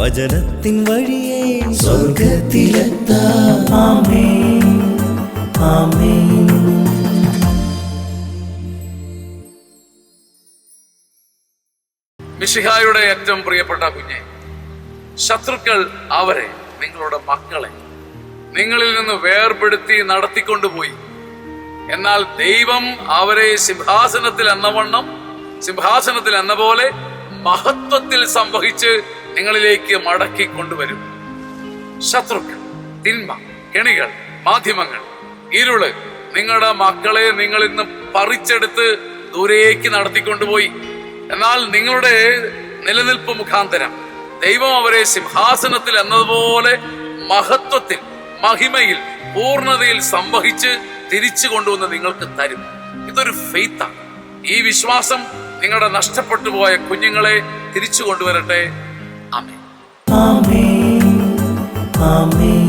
വചനത്തിൻ വഴിയേ സ്വർഗ്ഗത്തിലെത്താം. ആമേൻ, ആമേൻ. മിശിഹായുടെ ഏറ്റവും പ്രിയപ്പെട്ട കുഞ്ഞെ, ശത്രുക്കൾ അവരെ, നിങ്ങളുടെ മക്കളെ, നിങ്ങളിൽ നിന്ന് വേർപെടുത്തി നടത്തിക്കൊണ്ടുപോയി. എന്നാൽ ദൈവം അവരെ സിംഹാസനത്തിൽ എന്ന പോലെ മഹത്വത്തിൽ സംവഹിച്ച് നിങ്ങളിലേക്ക് മടക്കി കൊണ്ടുവരും. ശത്രുക്കൾ, തിന്മ, കെണികൾ, മാധ്യമങ്ങൾ, ഇരുള് നിങ്ങളുടെ മക്കളെ നിങ്ങളിൽ നിന്ന് പറിച്ചെടുത്ത് ദൂരേക്ക് നടത്തിക്കൊണ്ടുപോയി. എന്നാൽ നിങ്ങളുടെ നിലനിൽപ്പ് മുഖാന്തരം ദൈവം അവരെ സിംഹാസനത്തിൽ എന്നതുപോലെ മഹത്വത്തിൽ, മഹിമയിൽ, പൂർണ്ണതയിൽ സംവഹിച്ച് തിരിച്ചു കൊണ്ടുവന്ന് നിങ്ങൾക്ക് തരും. ഇതൊരു ഫെയ്ത്താണ്. ഈ വിശ്വാസം നിങ്ങളുടെ നഷ്ടപ്പെട്ടു പോയ കുഞ്ഞുങ്ങളെ തിരിച്ചു കൊണ്ടുവരട്ടെ. ആമേൻ, ആമേൻ, ആമേൻ.